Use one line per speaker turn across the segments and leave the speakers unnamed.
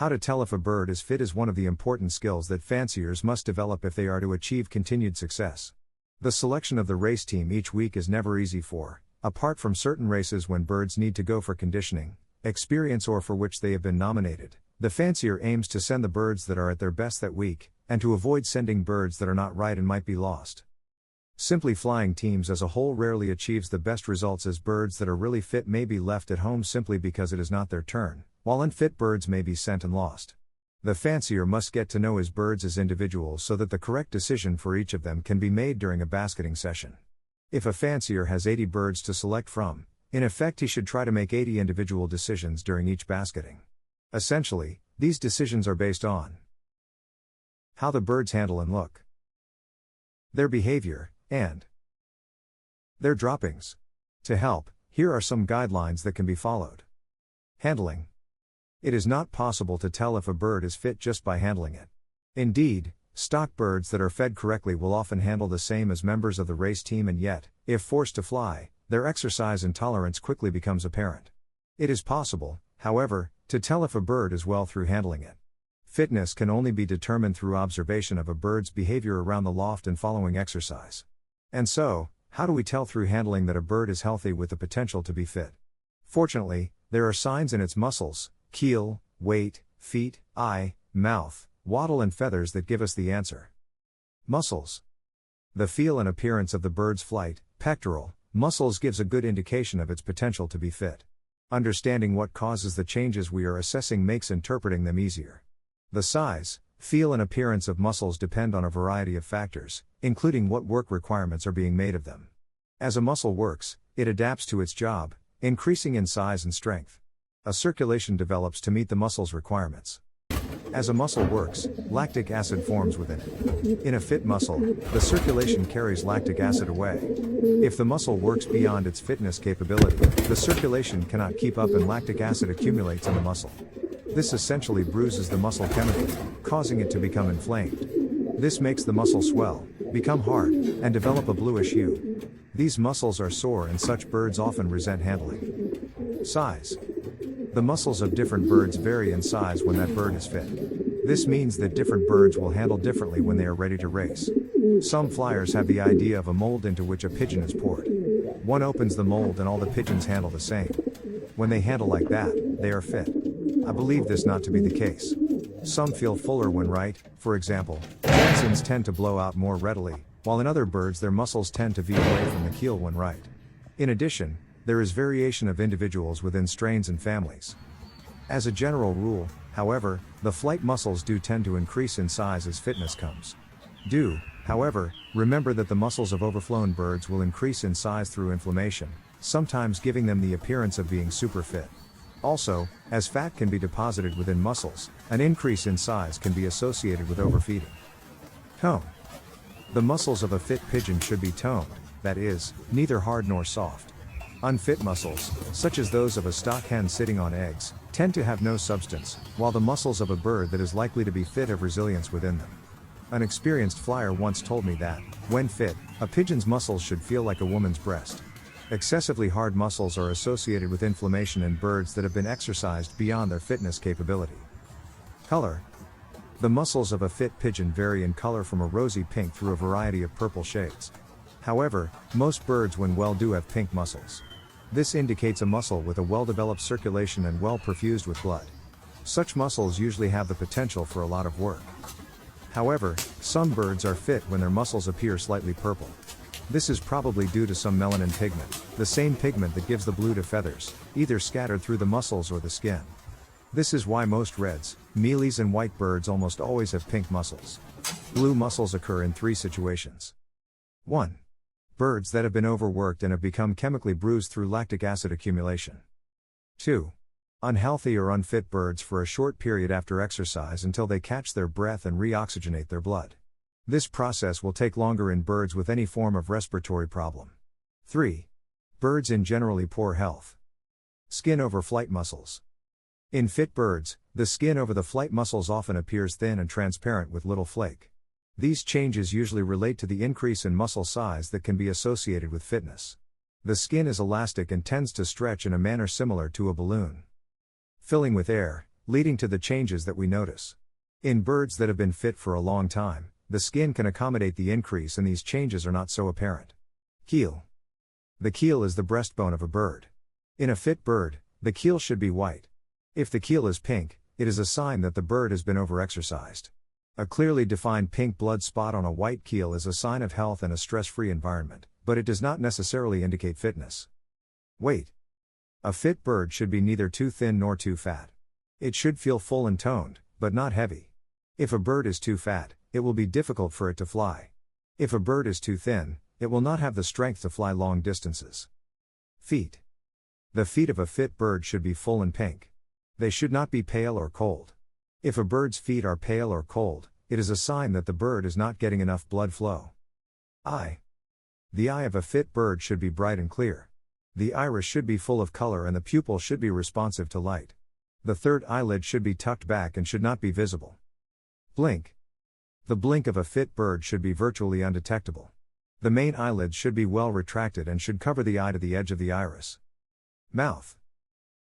How to tell if a bird is fit is one of the important skills that fanciers must develop if they are to achieve continued success. The selection of the race team each week is never easy apart from certain races when birds need to go for conditioning, experience or for which they have been nominated, the fancier aims to send the birds that are at their best that week, and to avoid sending birds that are not right and might be lost. Simply flying teams as a whole rarely achieves the best results, as birds that are really fit may be left at home simply because it is not their turn, while unfit birds may be sent and lost. The fancier must get to know his birds as individuals so that the correct decision for each of them can be made during a basketing session. If a fancier has 80 birds to select from, in effect he should try to make 80 individual decisions during each basketing. Essentially, these decisions are based on how the birds handle and look, their behavior, and their droppings. To help, here are some guidelines that can be followed. Handling. It is not possible to tell if a bird is fit just by handling it. Indeed, stock birds that are fed correctly will often handle the same as members of the race team, and yet, if forced to fly, their exercise intolerance quickly becomes apparent. It is possible, however, to tell if a bird is well through handling it. Fitness can only be determined through observation of a bird's behavior around the loft and following exercise. And so, how do we tell through handling that a bird is healthy with the potential to be fit? Fortunately, there are signs in its muscles, keel, weight, feet, eye, mouth, wattle and feathers that give us the answer. Muscles. The feel and appearance of the bird's flight, pectoral, muscles gives a good indication of its potential to be fit. Understanding what causes the changes we are assessing makes interpreting them easier. The size, feel and appearance of muscles depend on a variety of factors, including what work requirements are being made of them. As a muscle works, it adapts to its job, increasing in size and strength. A circulation develops to meet the muscle's requirements. As a muscle works, lactic acid forms within it. In a fit muscle, the circulation carries lactic acid away. If the muscle works beyond its fitness capability, the circulation cannot keep up and lactic acid accumulates in the muscle. This essentially bruises the muscle chemically, causing it to become inflamed. This makes the muscle swell, become hard, and develop a bluish hue. These muscles are sore and such birds often resent handling. Size. The muscles of different birds vary in size when that bird is fit. This means that different birds will handle differently when they are ready to race. Some flyers have the idea of a mold into which a pigeon is poured. One opens the mold and all the pigeons handle the same. When they handle like that, they are fit. I believe this not to be the case. Some feel fuller when right, for example, pigeons tend to blow out more readily, while in other birds their muscles tend to veer away from the keel when right. In addition, there is variation of individuals within strains and families. As a general rule, however, the flight muscles do tend to increase in size as fitness comes. However, remember that the muscles of overflown birds will increase in size through inflammation, sometimes giving them the appearance of being super fit. Also, as fat can be deposited within muscles, an increase in size can be associated with overfeeding. Tone. The muscles of a fit pigeon should be toned, that is, neither hard nor soft. Unfit muscles, such as those of a stock hen sitting on eggs, tend to have no substance, while the muscles of a bird that is likely to be fit have resilience within them. An experienced flyer once told me that, when fit, a pigeon's muscles should feel like a woman's breast. Excessively hard muscles are associated with inflammation in birds that have been exercised beyond their fitness capability. Color. The muscles of a fit pigeon vary in color from a rosy pink through a variety of purple shades. However, most birds when well do have pink muscles. This indicates a muscle with a well-developed circulation and well perfused with blood. Such muscles usually have the potential for a lot of work. However, some birds are fit when their muscles appear slightly purple. This is probably due to some melanin pigment, the same pigment that gives the blue to feathers, either scattered through the muscles or the skin. This is why most reds, mealies and white birds almost always have pink muscles. Blue muscles occur in 3 situations. 1. Birds that have been overworked and have become chemically bruised through lactic acid accumulation. 2. Unhealthy or unfit birds for a short period after exercise until they catch their breath and reoxygenate their blood. This process will take longer in birds with any form of respiratory problem. 3. Birds in generally poor health. Skin over flight muscles. In fit birds, the skin over the flight muscles often appears thin and transparent with little flake. These changes usually relate to the increase in muscle size that can be associated with fitness. The skin is elastic and tends to stretch in a manner similar to a balloon. Filling with air. leading to the changes that we notice. In birds that have been fit for a long time, the skin can accommodate the increase and these changes are not so apparent. Keel. The keel is the breastbone of a bird. In a fit bird, the keel should be white. If the keel is pink, it is a sign that the bird has been overexercised. A clearly defined pink blood spot on a white keel is a sign of health and a stress-free environment, but it does not necessarily indicate fitness. Weight. A fit bird should be neither too thin nor too fat. It should feel full and toned, but not heavy. If a bird is too fat, it will be difficult for it to fly. If a bird is too thin, it will not have the strength to fly long distances. Feet. The feet of a fit bird should be full and pink. They should not be pale or cold. If a bird's feet are pale or cold, it is a sign that the bird is not getting enough blood flow. Eye. The eye of a fit bird should be bright and clear. The iris should be full of color and the pupil should be responsive to light. The third eyelid should be tucked back and should not be visible. Blink. The blink of a fit bird should be virtually undetectable. The main eyelids should be well retracted and should cover the eye to the edge of the iris. Mouth.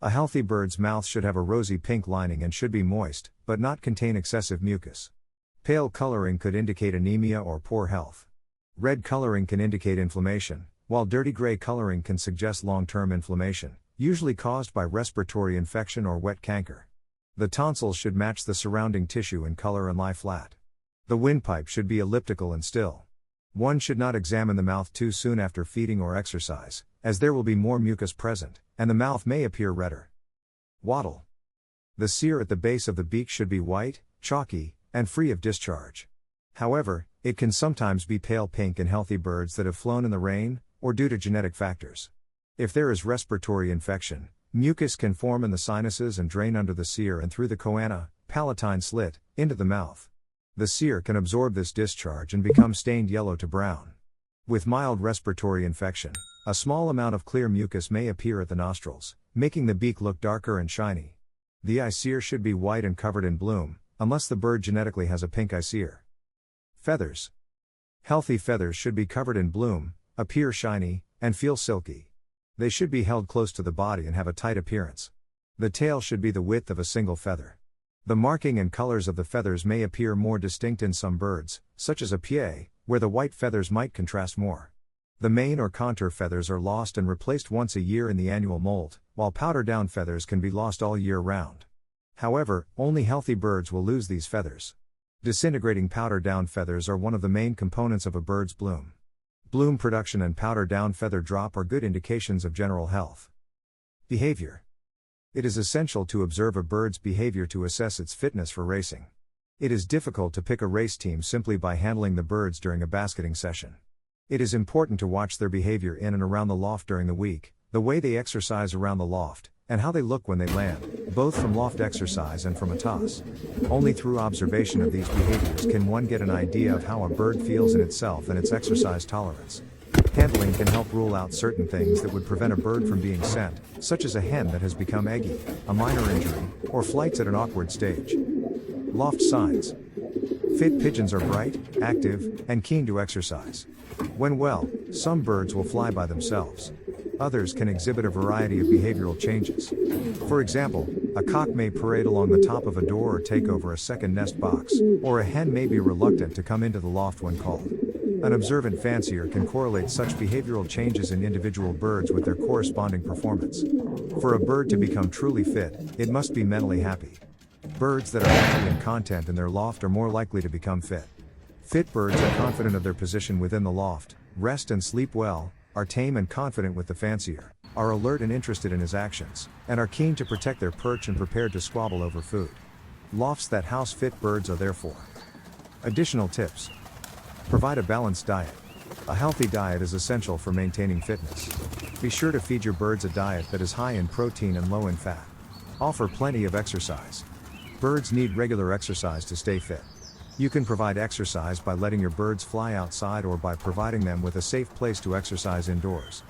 A healthy bird's mouth should have a rosy pink lining and should be moist, but not contain excessive mucus. Pale coloring could indicate anemia or poor health. Red coloring can indicate inflammation, while dirty gray coloring can suggest long-term inflammation, usually caused by respiratory infection or wet canker. The tonsils should match the surrounding tissue in color and lie flat. The windpipe should be elliptical and still. One should not examine the mouth too soon after feeding or exercise, as there will be more mucus present, and the mouth may appear redder. Wattle. The cere at the base of the beak should be white, chalky, and free of discharge. However, it can sometimes be pale pink in healthy birds that have flown in the rain, or due to genetic factors. If there is respiratory infection, mucus can form in the sinuses and drain under the cere and through the choana, palatine slit, into the mouth. The cere can absorb this discharge and become stained yellow to brown. With mild respiratory infection, a small amount of clear mucus may appear at the nostrils, making the beak look darker and shiny. The eye cere should be white and covered in bloom, unless the bird genetically has a pink eye cere. Feathers. Healthy feathers should be covered in bloom, appear shiny, and feel silky. They should be held close to the body and have a tight appearance. The tail should be the width of a single feather. The marking and colors of the feathers may appear more distinct in some birds, such as a pie, where the white feathers might contrast more. The mane or contour feathers are lost and replaced once a year in the annual molt, while powder down feathers can be lost all year round. However, only healthy birds will lose these feathers. Disintegrating powder down feathers are one of the main components of a bird's bloom. Bloom production and powder down feather drop are good indications of general health. Behavior. It is essential to observe a bird's behavior to assess its fitness for racing. It is difficult to pick a race team simply by handling the birds during a basketing session. It is important to watch their behavior in and around the loft during the week, the way they exercise around the loft, and how they look when they land, both from loft exercise and from a toss. Only through observation of these behaviors can one get an idea of how a bird feels in itself and its exercise tolerance. Handling can help rule out certain things that would prevent a bird from being sent, such as a hen that has become eggy, a minor injury, or flights at an awkward stage. Loft signs. Fit pigeons are bright, active, and keen to exercise. When well, some birds will fly by themselves. Others can exhibit a variety of behavioral changes. For example, a cock may parade along the top of a door or take over a second nest box, or a hen may be reluctant to come into the loft when called. An observant fancier can correlate such behavioral changes in individual birds with their corresponding performance. For a bird to become truly fit, it must be mentally happy. Birds that are happy and content in their loft are more likely to become fit. Fit birds are confident of their position within the loft, rest and sleep well, are tame and confident with the fancier, are alert and interested in his actions, and are keen to protect their perch and prepared to squabble over food. Lofts that house fit birds are therefore. Additional tips. Provide a balanced diet. A healthy diet is essential for maintaining fitness. Be sure to feed your birds a diet that is high in protein and low in fat. Offer plenty of exercise. Birds need regular exercise to stay fit. You can provide exercise by letting your birds fly outside or by providing them with a safe place to exercise indoors.